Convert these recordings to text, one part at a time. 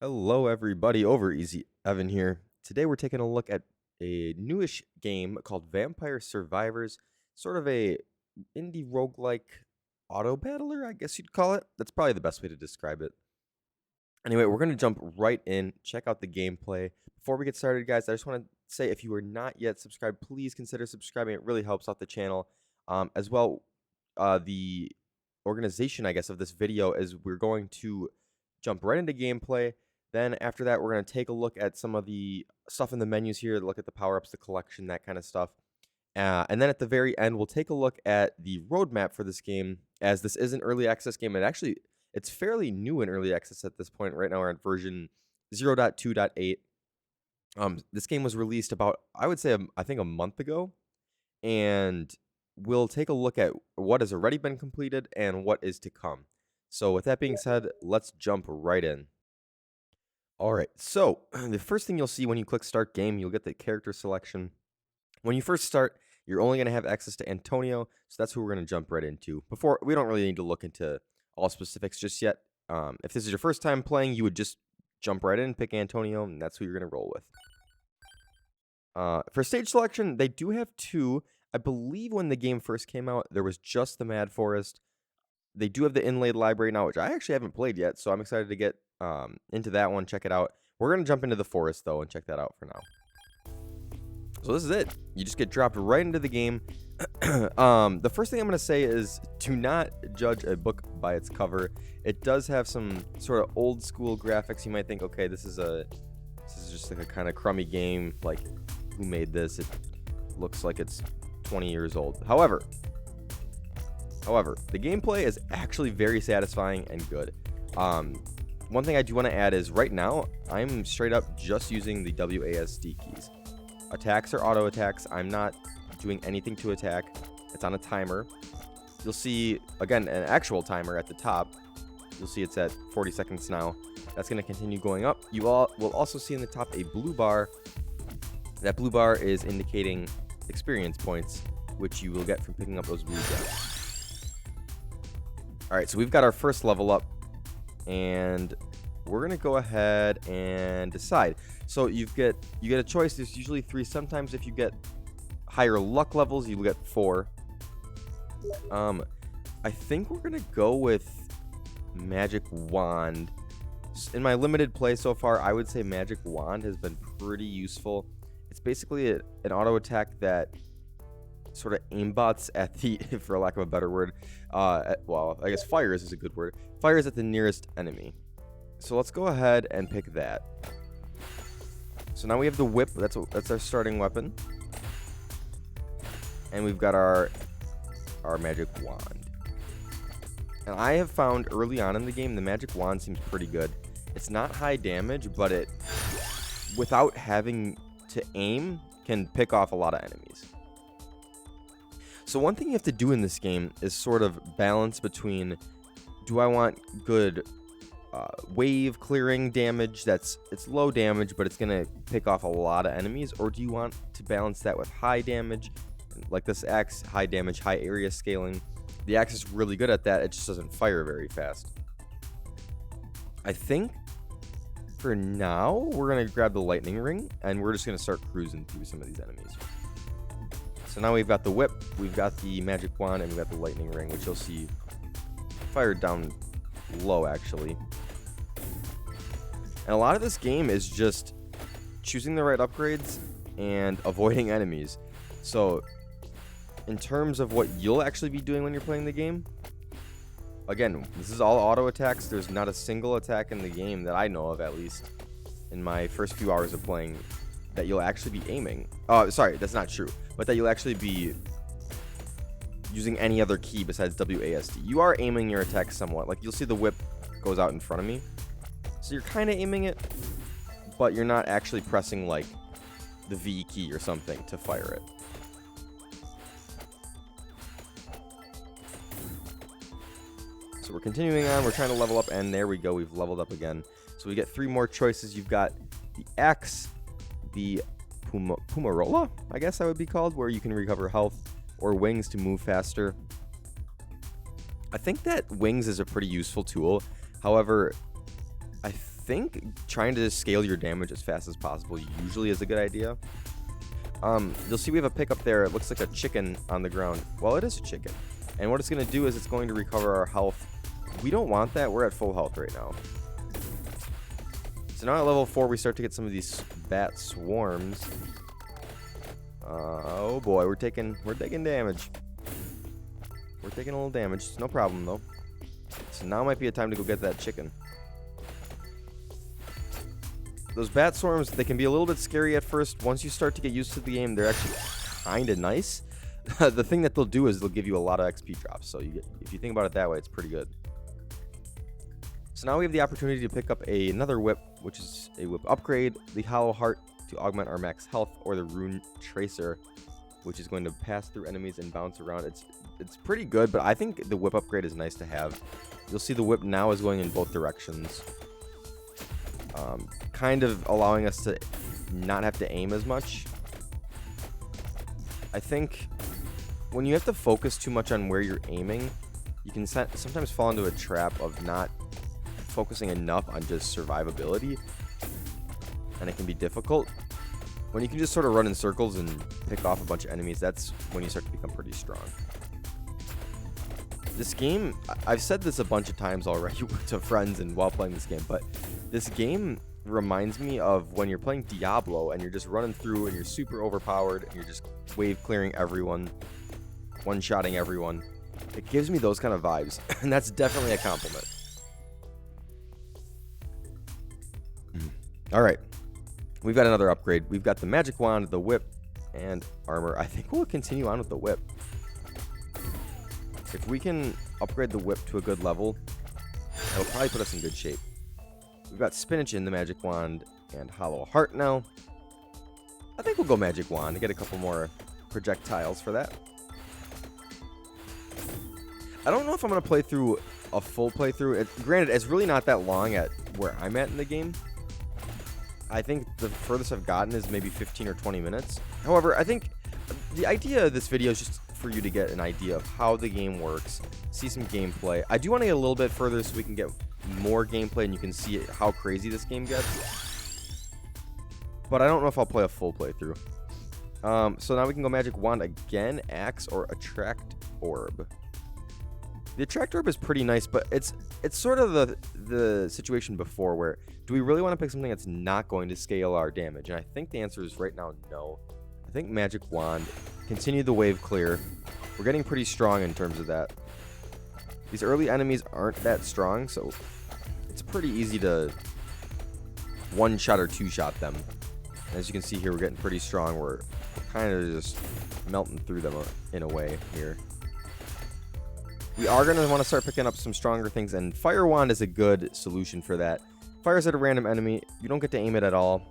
Hello, everybody. Over Easy Evan here. Today we're taking a look at a newish game called Vampire Survivors, sort of a indie roguelike auto battler, I guess you'd call it. That's probably the best way to describe it. Anyway, we're going to jump right in, check out the gameplay. Before we get started, guys, I just want to say if you are not yet subscribed, please consider subscribing. It really helps out the channel. As well, the organization, I guess, of this video is we're going to jump right into gameplay. Then after that, we're going to take a look at some of the stuff in the menus here, look at the power-ups, the collection, that kind of stuff. And then at the very end, we'll take a look at the roadmap for this game, as this is an early access game. It's fairly new in early access at this point. Right now, we're at version 0.2.8. This game was released about, I would say, I think a month ago. And we'll take a look at what has already been completed and what is to come. So with that being said, let's jump right in. All right, so the first thing you'll see when you click Start Game, you'll get the character selection. When you first start, you're only going to have access to Antonio, so that's who we're going to jump right into. We don't really need to look into all specifics just yet. If this is your first time playing, you would just jump right in, pick Antonio, and that's who you're going to roll with. For stage selection, they do have two. I believe when the game first came out, there was just the Mad Forest. They do have the inlaid library now, which I actually haven't played yet, so I'm excited to get into that one, check it out. We're going to jump into the forest, though, and check that out for now. So this is it. You just get dropped right into the game. The first thing I'm going to say is do not judge a book by its cover. It does have some sort of old school graphics. You might think, okay, this is just like a kind of crummy game. Like, who made this? It looks like it's 20 years old. However, the gameplay is actually very satisfying and good. One thing I do want to add is right now, I'm straight up just using the WASD keys. Attacks are auto attacks. I'm not doing anything to attack. It's on a timer. You'll see, again, an actual timer at the top. You'll see it's at 40 seconds now. That's going to continue going up. You all will also see in the top a blue bar. That blue bar is indicating experience points, which you will get from picking up those blue gems. All right, so we've got our first level up, and we're gonna go ahead and decide. So you get a choice. There's usually 3. Sometimes if you get higher luck levels, you will get 4. I think we're gonna go with Magic Wand. In my limited play so far, I would say Magic Wand has been pretty useful. It's basically an auto attack that sort of aimbots at the, for lack of a better word, well, I guess fires is a good word. Fires at the nearest enemy. So let's go ahead and pick that. So now we have the whip. That's our starting weapon. And we've got our magic wand. And I have found early on in the game, the magic wand seems pretty good. It's not high damage, but it, without having to aim, can pick off a lot of enemies. So one thing you have to do in this game is sort of balance between, do I want good wave clearing damage it's low damage, but it's going to pick off a lot of enemies, or do you want to balance that with high damage, like this axe, high damage, high area scaling? The axe is really good at that, it just doesn't fire very fast. I think for now, we're going to grab the lightning ring, and we're just going to start cruising through some of these enemies. So now we've got the whip, we've got the magic wand, and we've got the lightning ring, which you'll see fired down low, actually. And a lot of this game is just choosing the right upgrades and avoiding enemies. So in terms of what you'll actually be doing when you're playing the game, again, this is all auto attacks. There's not a single attack in the game that I know of, at least in my first few hours of playing, that you'll actually be aiming. Oh, sorry, that's not true. But that you'll actually be using any other key besides WASD. You are aiming your attack somewhat. Like, you'll see the whip goes out in front of me. So you're kind of aiming it, but you're not actually pressing, like, the V key or something to fire it. So we're continuing on. We're trying to level up, and there we go. We've leveled up again. So we get 3 more choices. You've got the axe, the Pumarola, I guess that would be called, where you can recover health, or wings to move faster. I think that wings is a pretty useful tool. However, I think trying to scale your damage as fast as possible usually is a good idea. You'll see we have a pick up there. It looks like a chicken on the ground. Well, it is a chicken. And what it's going to do is it's going to recover our health. We don't want that. We're at full health right now. So now at level 4, we start to get some of these bat swarms. Oh boy, we're taking damage. We're taking a little damage. It's no problem though. So now might be a time to go get that chicken. Those bat swarms, they can be a little bit scary at first. Once you start to get used to the game, they're actually kind of nice. The thing that they'll do is they'll give you a lot of XP drops. So if you think about it that way, it's pretty good. So now we have the opportunity to pick up another whip, which is a whip upgrade, the Hollow Heart to augment our max health, or the Rune Tracer, which is going to pass through enemies and bounce around. It's pretty good, but I think the whip upgrade is nice to have. You'll see the whip now is going in both directions. Kind of allowing us to not have to aim as much. I think when you have to focus too much on where you're aiming, you can sometimes fall into a trap of not focusing enough on just survivability, and it can be difficult. When you can just sort of run in circles and pick off a bunch of enemies, that's when you start to become pretty strong. This game, I've said this a bunch of times already to friends and while playing this game, but this game reminds me of when you're playing Diablo and you're just running through and you're super overpowered and you're just wave clearing everyone, one-shotting everyone. It gives me those kind of vibes, and that's definitely a compliment. All right, we've got another upgrade. We've got the magic wand, the whip, and armor. I think we'll continue on with the whip. If we can upgrade the whip to a good level, it'll probably put us in good shape. We've got spinach in the magic wand and hollow heart now. I think we'll go magic wand to get a couple more projectiles for that. I don't know if I'm going to play through a full playthrough. Granted, it's really not that long at where I'm at in the game. I think the furthest I've gotten is maybe 15 or 20 minutes. However, I think the idea of this video is just for you to get an idea of how the game works, see some gameplay. I do want to get a little bit further so we can get more gameplay and you can see how crazy this game gets. But I don't know if I'll play a full playthrough. So now we can go magic wand again, axe, or attract orb. The attract orb is pretty nice, but it's sort of the situation before where do we really want to pick something that's not going to scale our damage? And I think the answer is right now no. I think magic wand, continue the wave clear. We're getting pretty strong in terms of that. These early enemies aren't that strong, so it's pretty easy to one-shot or two-shot them. And as you can see here, we're getting pretty strong. We're kind of just melting through them in a way here. We are going to want to start picking up some stronger things, and Fire Wand is a good solution for that. Fires at a random enemy. You don't get to aim it at all,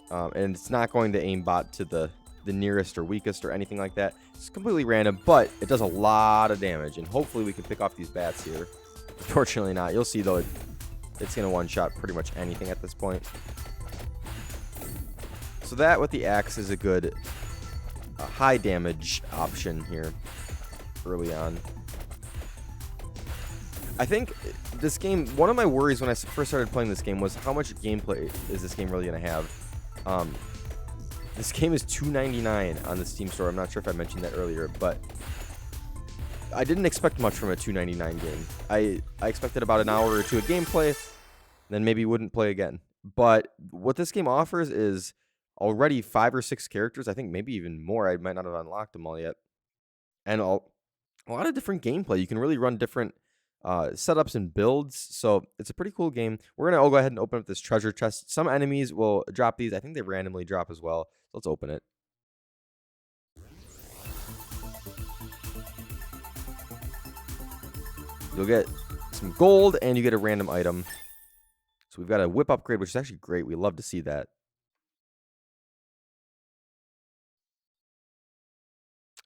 and it's not going to aim bot to the nearest or weakest or anything like that. It's completely random, but it does a lot of damage, and hopefully we can pick off these bats here. Unfortunately not. You'll see, though, it's going to one-shot pretty much anything at this point. So that with the axe is a good high damage option here early on. I think this game, one of my worries when I first started playing this game was how much gameplay is this game really going to have. This game is $2.99 on the Steam store. I'm not sure if I mentioned that earlier, but I didn't expect much from a $2.99 game. I expected about an hour or two of gameplay, then maybe wouldn't play again. But what this game offers is already 5 or 6 characters. I think maybe even more. I might not have unlocked them all yet. And a lot of different gameplay. You can really run different setups and builds, so it's a pretty cool game. We're gonna go ahead and open up this treasure chest. Some enemies will drop these. I think they randomly drop as well, so let's open it. You'll get some gold and you get a random item. So we've got a whip upgrade, which is actually great. We love to see that.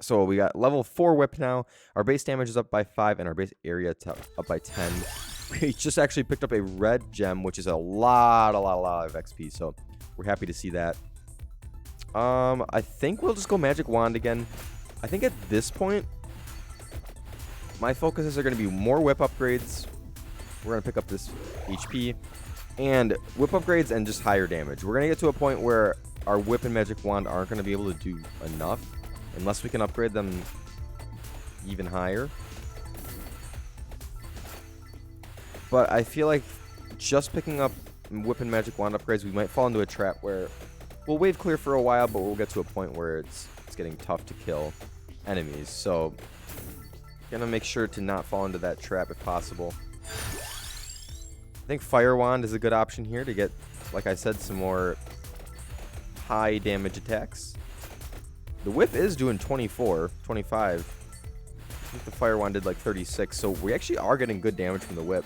So we got level 4 whip now. Our base damage is up by 5 and our base area up by 10. We just actually picked up a red gem, which is a lot of XP. So we're happy to see that. I think we'll just go magic wand again. I think at this point, my focuses are going to be more whip upgrades. We're going to pick up this HP. and whip upgrades and just higher damage. We're going to get to a point where our whip and magic wand aren't going to be able to do enough unless we can upgrade them even higher. But I feel like just picking up whip and magic wand upgrades, we might fall into a trap where we'll wave clear for a while, but we'll get to a point where it's getting tough to kill enemies. So gonna make sure to not fall into that trap if possible. I think Fire Wand is a good option here to get, like I said, some more high damage attacks. The whip is doing 24, 25. I think the Fire Wand did like 36, so we actually are getting good damage from the whip.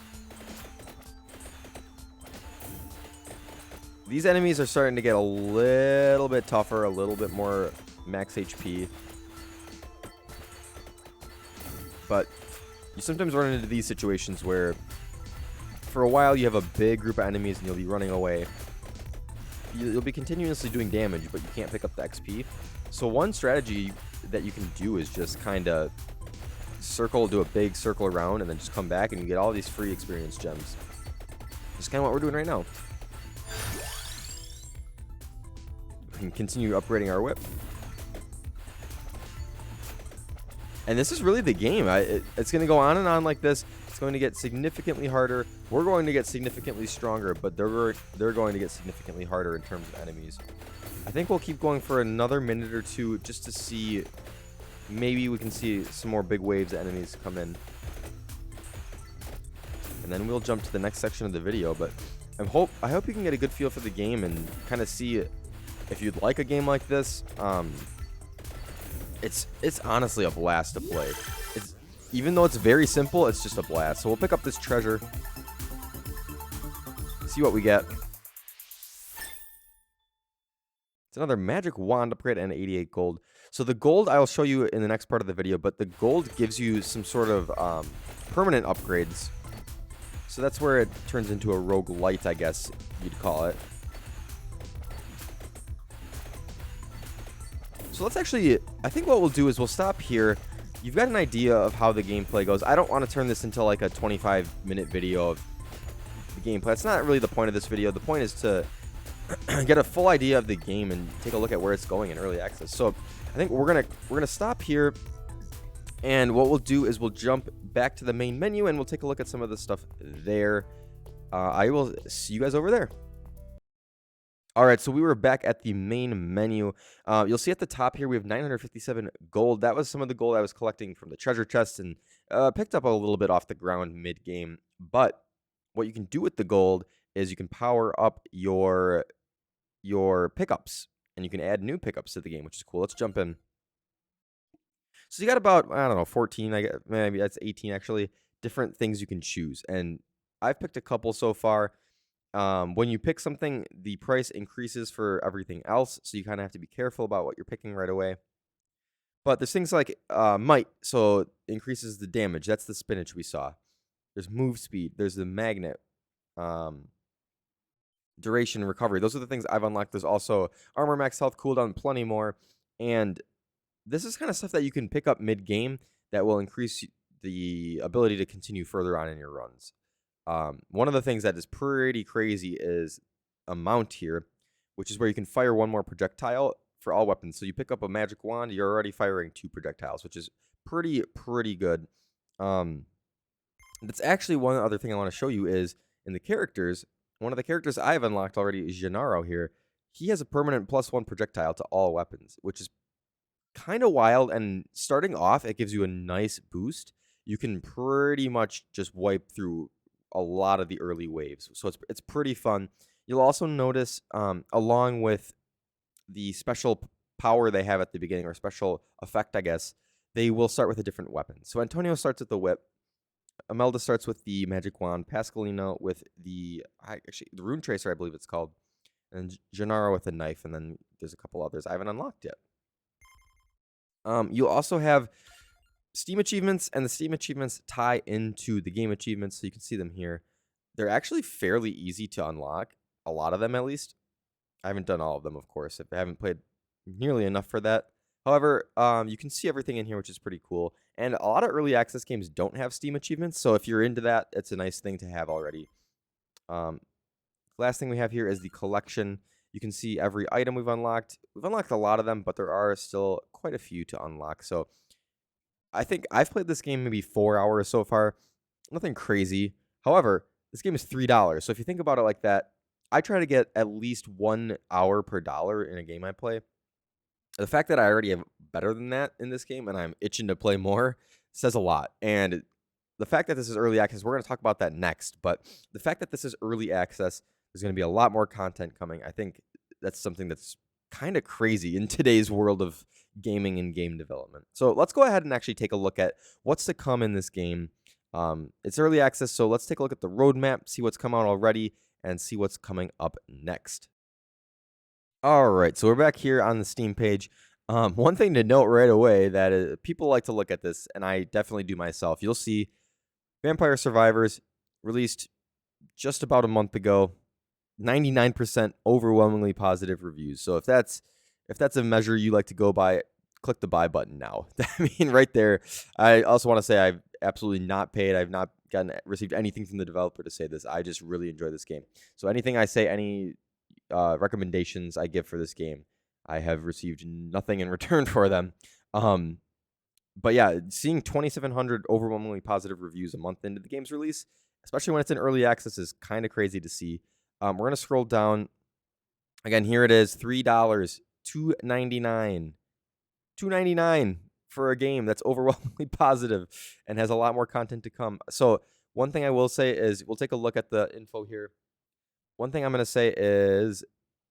These enemies are starting to get a little bit tougher, a little bit more max HP. But you sometimes run into these situations where for a while you have a big group of enemies and you'll be running away. You'll be continuously doing damage, but you can't pick up the XP. So one strategy that you can do is just kind of do a big circle around and then just come back and you get all these free experience gems. Just kind of what we're doing right now. We can continue upgrading our whip. And this is really the game. It's going to go on and on like this. It's going to get significantly harder. We're going to get significantly stronger, but they're going to get significantly harder in terms of enemies. I think we'll keep going for another minute or two just to see. Maybe we can see some more big waves of enemies come in. And then we'll jump to the next section of the video. But I hope you can get a good feel for the game and kind of see if you'd like a game like this. It's honestly a blast to play. Even though it's very simple, it's just a blast. So we'll pick up this treasure. See what we get. It's another magic wand upgrade and 88 gold. So the gold I'll show you in the next part of the video, but the gold gives you some sort of permanent upgrades. So that's where it turns into a roguelite, I guess you'd call it. So let's actually, I think what we'll do is we'll stop here. You've got an idea of how the gameplay goes. I don't want to turn this into like a 25-minute video of the gameplay. That's not really the point of this video. The point is to get a full idea of the game and take a look at where it's going in early access. So I think we're gonna stop here, and what we'll do is we'll jump back to the main menu and we'll take a look at some of the stuff there. I will see you guys over there. All right, so we were back at the main menu. You'll see at the top here we have 957 gold. That was some of the gold I was collecting from the treasure chest and picked up a little bit off the ground mid-game. But what you can do with the gold is you can power up your pickups, and you can add new pickups to the game, which is cool. Let's jump in. So you got about, I don't know, 14, I guess, maybe that's 18 actually, different things you can choose. And I've picked a couple so far. When you pick something, the price increases for everything else, so you kind of have to be careful about what you're picking right away. But there's things like might, so it increases the damage. That's the spinach we saw. There's move speed. There's the magnet. Duration, recovery. Those are the things I've unlocked. There's also armor, max health, cooldown, plenty more. And this is kind of stuff that you can pick up mid-game that will increase the ability to continue further on in your runs. One of the things that is pretty crazy is a mount here, which is where you can fire one more projectile for all weapons. So you pick up a magic wand, you're already firing 2 projectiles, which is pretty good. That's actually one other thing I want to show you is in the characters. One of the characters I've unlocked already is Gennaro here. He has a permanent +1 projectile to all weapons, which is kind of wild. And starting off, it gives you a nice boost. You can pretty much just wipe through a lot of the early waves, so it's pretty fun. You'll also notice, along with the special power they have at the beginning, or special effect, I guess, they will start with a different weapon. So Antonio starts with the whip, Imelda starts with the magic wand, Pascalino with the rune tracer, I believe it's called, and Gennaro with a knife, and then there's a couple others I haven't unlocked yet. You'll also have Steam achievements, and the Steam achievements tie into the game achievements, so you can see them here. They're actually fairly easy to unlock, a lot of them at least. I haven't done all of them, of course. I haven't played nearly enough for that. However, you can see everything in here, which is pretty cool. And a lot of early access games don't have Steam achievements, so if you're into that, it's a nice thing to have already. Last thing we have here is the collection. You can see every item we've unlocked. We've unlocked a lot of them, but there are still quite a few to unlock. So I think I've played this game maybe 4 hours so far. Nothing crazy. However, this game is $3. So if you think about it like that, I try to get at least 1 hour per dollar in a game I play. The fact that I already have better than that in this game and I'm itching to play more says a lot. And the fact that this is early access, we're going to talk about that next. But the fact that this is early access, there's going to be a lot more content coming. I think that's something that's kind of crazy in today's world of gaming and game development. So let's go ahead and actually take a look at what's to come in this game. It's early access, so let's take a look at the roadmap, see what's come out already, and see what's coming up next. All right, so we're back here on the Steam page. One thing to note right away that people like to look at this, and I definitely do myself. You'll see Vampire Survivors released just about a month ago. 99% overwhelmingly positive reviews. So if that's a measure you like to go by, click the buy button now. I mean, right there. I also want to say I've absolutely not paid. I've not received anything from the developer to say this. I just really enjoy this game. So anything I say, any recommendations I give for this game, I have received nothing in return for them. But yeah, seeing 2,700 overwhelmingly positive reviews a month into the game's release, especially when it's in early access, is kind of crazy to see. We're going to scroll down. Again, here it is, $3, $2.99. $2.99 for a game that's overwhelmingly positive and has a lot more content to come. So one thing I will say is, we'll take a look at the info here. One thing I'm going to say is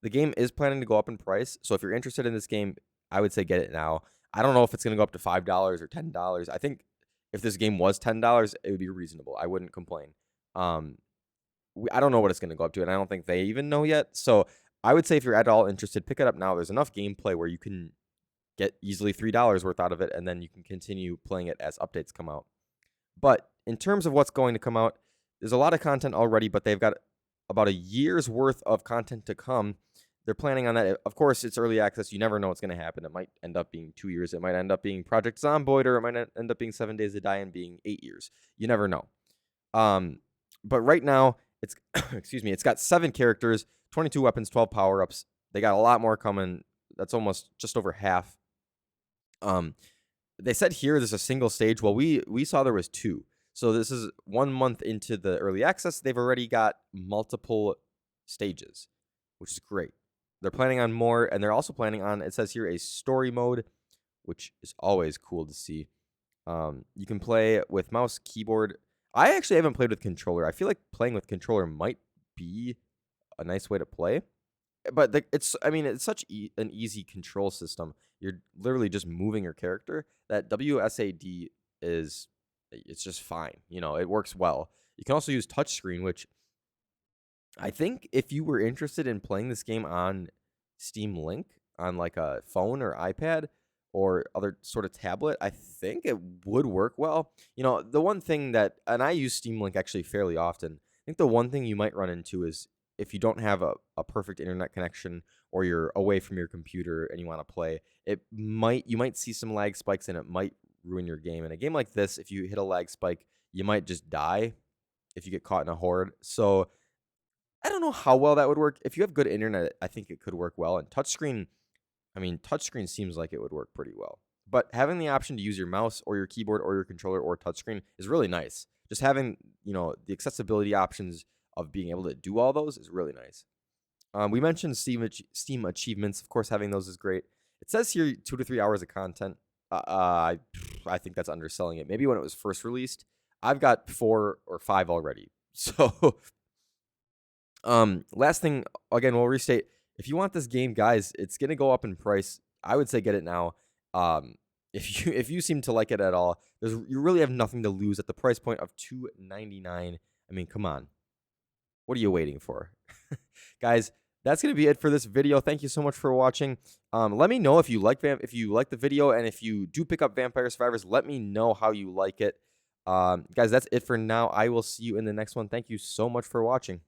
the game is planning to go up in price. So if you're interested in this game, I would say get it now. I don't know if it's going to go up to $5 or $10. I think if this game was $10, it would be reasonable. I wouldn't complain. I don't know what it's going to go up to, and I don't think they even know yet. So I would say if you're at all interested, pick it up now. There's enough gameplay where you can get easily $3 worth out of it, and then you can continue playing it as updates come out. But in terms of what's going to come out, there's a lot of content already, but they've got about a year's worth of content to come. They're planning on that. Of course, it's early access. You never know what's going to happen. It might end up being 2 years. It might end up being Project Zomboid, or it might end up being 7 Days to Die and being 8 years. You never know. But right now, it's it's got 7 characters, 22 weapons, 12 power-ups. They got a lot more coming. That's almost just over half. They said here there's a single stage. Well, we saw there was 2. So this is 1 month into the early access. They've already got multiple stages, which is great. They're planning on more, and they're also planning on, it says here, a story mode, which is always cool to see. You can play with mouse, keyboard. I actually haven't played with controller. I feel like playing with controller might be a nice way to play. But it's such an easy control system. You're literally just moving your character. That WSAD it's just fine. It works well. You can also use touchscreen, which I think if you were interested in playing this game on Steam Link, on like a phone or iPad or other sort of tablet, I think it would work well. The one thing that, and I use Steam Link actually fairly often, I think the one thing you might run into is if you don't have a perfect internet connection, or you're away from your computer and you want to play, you might see some lag spikes, and it might ruin your game. In a game like this, if you hit a lag spike, you might just die if you get caught in a horde. So I don't know how well that would work. If you have good internet, I think it could work well. And touchscreen seems like it would work pretty well. But having the option to use your mouse or your keyboard or your controller or touchscreen is really nice. Just having, the accessibility options of being able to do all those is really nice. We mentioned Steam achievements. Of course, having those is great. It says here 2 to 3 hours of content. I think that's underselling it. Maybe when it was first released, I've got 4 or 5 already. So, last thing, again, we'll restate. If you want this game, guys, it's gonna go up in price. I would say get it now. If you seem to like it at all, you really have nothing to lose at the price point of $2.99. I mean, come on. What are you waiting for? Guys, that's going to be it for this video. Thank you so much for watching. Let me know if you like the video, and if you do pick up Vampire Survivors, let me know how you like it. Guys, that's it for now. I will see you in the next one. Thank you so much for watching.